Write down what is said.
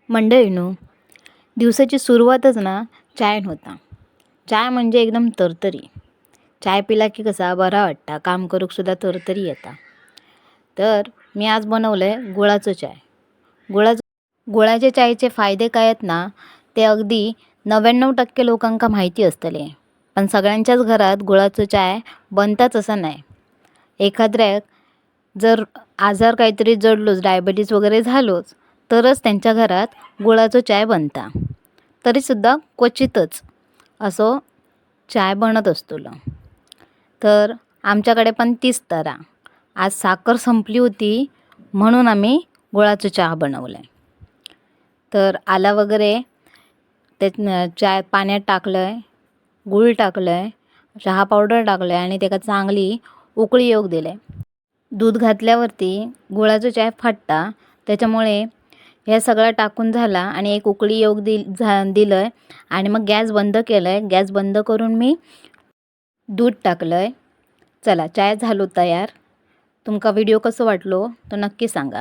मंडळींनो, दिवसाची सुरुवातच ना चायन होता. चाय म्हणजे एकदम तरतरी. चाय पिला की कसा बरा वाटता, काम करूक सुद्धा तरतरी येता. तर मी आज बनवलंय गुळाचं चाय. गुळाच्या चायचे फायदे काय आहेत ना, ते अगदी 99% लोकांका माहिती असतले. पण सगळ्यांच्याच घरात गुळाचं चाय बनताच असं नाही. एखाद्याक जर आजार काहीतरी जडलोच, डायबिटीज वगैरे झालोच, तरच त्यांच्या घरात गुळाचं चाय बनता. तरीसुद्धा क्वचितच असं चाय बनत असतलो. तर आमच्याकडे पण तीच तरा. आज साखर संपली होती म्हणून आम्ही गुळाचं चहा बनवलं आहे. तर आला वगैरे ते चाय पाण्यात टाकलं आहे, गूळ टाकलं आहे, चहा पावडर टाकलं आहे आणि त्याला चांगली उकळी येऊक दिलं आहे. दूध घातल्यावरती गुळाचं चाय फाटता, त्याच्यामुळे हे सगळं टाकून झाला आणि एक उकळी येऊक दिलं आहे आणि मग गॅस बंद केलं आहे. गॅस बंद करून मी दूध टाकलं आहे. चला, चाय झालो तयार. तुमका व्हिडिओ कसं वाटलो तो नक्की सांगा.